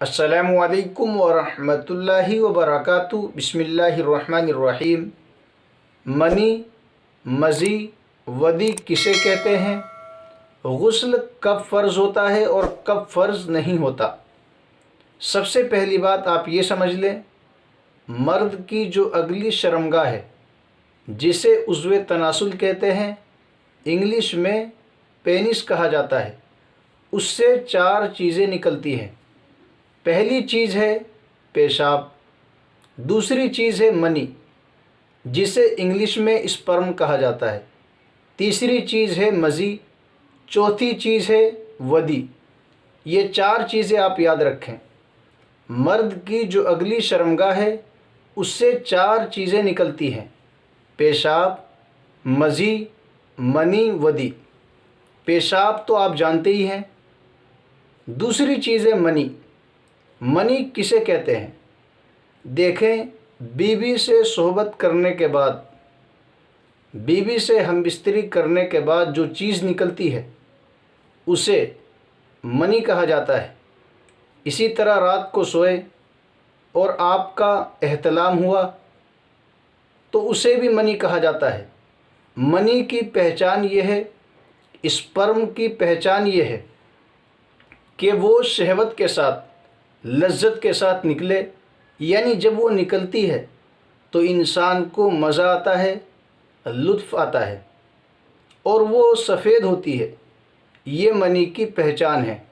अस्सलामु अलैकुम वरहमतुल्लाहि वबरकातुहू। बिस्मिल्लाहिर्रहमानिर्रहीम। मनी, मज़ी, वदी किसे कहते हैं? गुस्ल कब फ़र्ज़ होता है और कब फ़र्ज़ नहीं होता? सबसे पहली बात आप ये समझ लें, मर्द की जो अगली शर्मगाह है जिसे उज़्वे तनासुल कहते हैं, इंग्लिश में पेनिस कहा जाता है, उससे चार चीज़ें निकलती हैं। पहली चीज़ है पेशाब, दूसरी चीज़ है मनी जिसे इंग्लिश में स्पर्म कहा जाता है, तीसरी चीज़ है मज़ी, चौथी चीज़ है वदी। ये चार चीज़ें आप याद रखें। मर्द की जो अगली शर्मगाह है उससे चार चीज़ें निकलती हैं: पेशाब, मज़ी, मनी, वदी। पेशाब तो आप जानते ही हैं। दूसरी चीज़ है मनी। मनी किसे कहते हैं? देखें, बीवी से सोहबत करने के बाद, बीवी से हमबिस्तरी करने के बाद जो चीज़ निकलती है उसे मनी कहा जाता है। इसी तरह रात को सोए और आपका एहतलाम हुआ तो उसे भी मनी कहा जाता है। मनी की पहचान ये है, स्पर्म की पहचान ये है कि वो शहवत के साथ, लज्जत के साथ निकले, यानी जब वो निकलती है तो इंसान को मज़ा आता है, लुत्फ़ आता है और वो सफ़ेद होती है। ये मनी की पहचान है।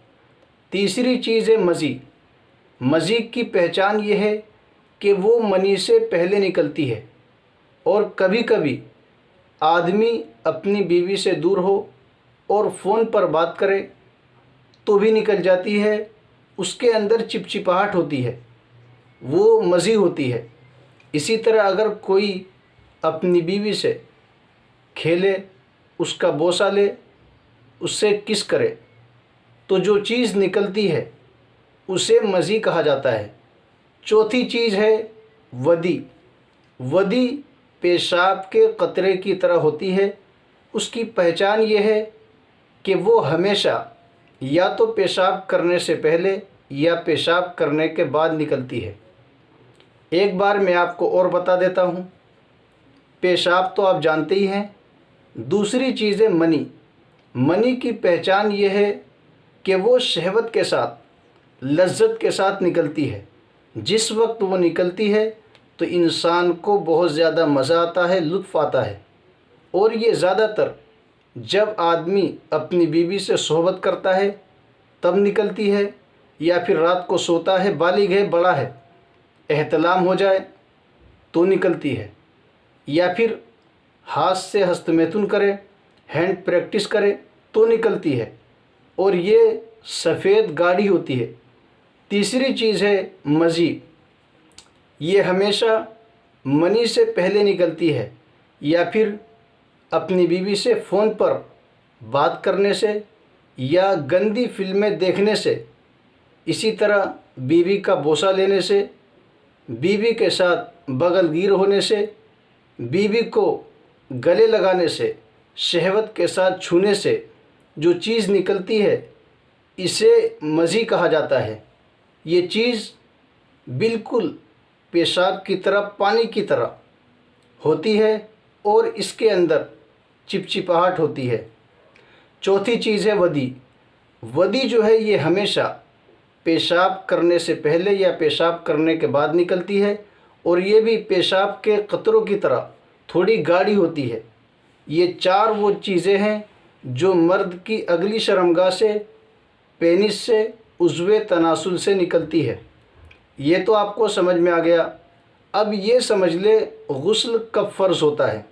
तीसरी चीज़ है मज़ी। मज़ी की पहचान ये है कि वो मनी से पहले निकलती है और कभी कभी आदमी अपनी बीवी से दूर हो और फ़ोन पर बात करे तो भी निकल जाती है। उसके अंदर चिपचिपाहट होती है, वो मज़ी होती है। इसी तरह अगर कोई अपनी बीवी से खेले, उसका बोसा ले, उससे किस करे तो जो चीज़ निकलती है उसे मज़ी कहा जाता है। चौथी चीज़ है वदी। वदी पेशाब के कतरे की तरह होती है। उसकी पहचान ये है कि वो हमेशा या तो पेशाब करने से पहले या पेशाब करने के बाद निकलती है। एक बार मैं आपको और बता देता हूँ। पेशाब तो आप जानते ही हैं। दूसरी चीज़ है मनी। मनी की पहचान ये है कि वो शहवत के साथ, लज्जत के साथ निकलती है। जिस वक्त वो निकलती है तो इंसान को बहुत ज़्यादा मज़ा आता है, लुत्फ़ आता है। और ये ज़्यादातर जब आदमी अपनी बीवी से सोहबत करता है तब निकलती है, या फिर रात को सोता है, बालिग है, बड़ा है, एहतलाम हो जाए तो निकलती है, या फिर हाथ से हस्तमैथुन करे, हैंड प्रैक्टिस करे तो निकलती है और ये सफ़ेद गाढ़ी होती है। तीसरी चीज़ है मज़ी। ये हमेशा मनी से पहले निकलती है या फिर अपनी बीवी से फ़ोन पर बात करने से या गंदी फिल्में देखने से, इसी तरह बीवी का बोसा लेने से, बीवी के साथ बगलगीर होने से, बीवी को गले लगाने से, शहवत के साथ छूने से जो चीज़ निकलती है इसे मज़ी कहा जाता है। ये चीज़ बिल्कुल पेशाब की तरह, पानी की तरह होती है और इसके अंदर चिपचिपाहट होती है। चौथी चीज़ है वदी। वदी जो है ये हमेशा पेशाब करने से पहले या पेशाब करने के बाद निकलती है और ये भी पेशाब के कतरों की तरह थोड़ी गाढ़ी होती है। ये चार वो चीज़ें हैं जो मर्द की अगली शर्मगाह से, पेनिस से, उज़्वे तनासुल से निकलती है। ये तो आपको समझ में आ गया। अब ये समझ ले गुस्ल कब फ़र्ज़ होता है।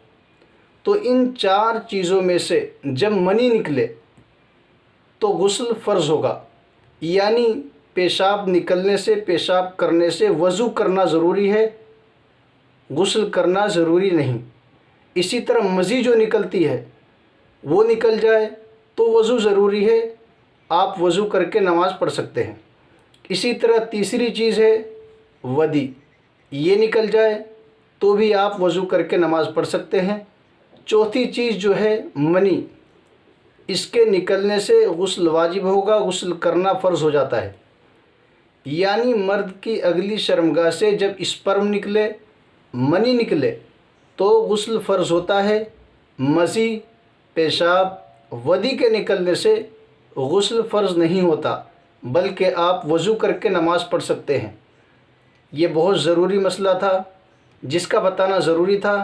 तो इन चार चीज़ों में से जब मनी निकले तो गुस्ल फ़र्ज़ होगा, यानी पेशाब निकलने से, पेशाब करने से वज़ू करना ज़रूरी है, गुस्ल करना ज़रूरी नहीं। इसी तरह मज़ी जो निकलती है वो निकल जाए तो वज़ू ज़रूरी है, आप वज़ू करके नमाज़ पढ़ सकते हैं। इसी तरह तीसरी चीज़ है वदी। ये निकल जाए तो भी आप वज़ू करके नमाज़ पढ़ सकते हैं। चौथी चीज़ जो है मनी, इसके निकलने से गुस्ल वाजिब होगा, गुस्ल करना फ़र्ज़ हो जाता है। यानी मर्द की अगली शर्मगाह से जब स्पर्म निकले, मनी निकले, तो गुस्ल फ़र्ज़ होता है। मज़ी, पेशाब, वदी के निकलने से गुस्ल फ़र्ज़ नहीं होता, बल्कि आप वज़ू करके नमाज़ पढ़ सकते हैं। ये बहुत ज़रूरी मसला था जिसका बताना ज़रूरी था।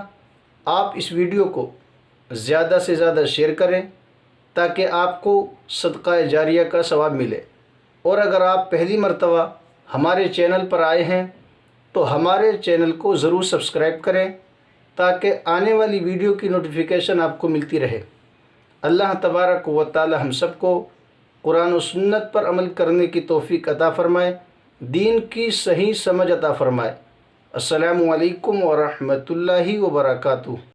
आप इस वीडियो को ज़्यादा से ज़्यादा शेयर करें ताकि आपको सदका जारिया का सवाब मिले। और अगर आप पहली मर्तबा हमारे चैनल पर आए हैं तो हमारे चैनल को ज़रूर सब्सक्राइब करें ताकि आने वाली वीडियो की नोटिफिकेशन आपको मिलती रहे। अल्लाह तबारक व तआला हम सबको कुरान और सुन्नत पर अमल करने की तौफीक अता फ़रमाए, दीन की सही समझ अता फ़रमाए। अस्सलामु अलैकुम व रहमतुल्लाहि व बरकातुहू।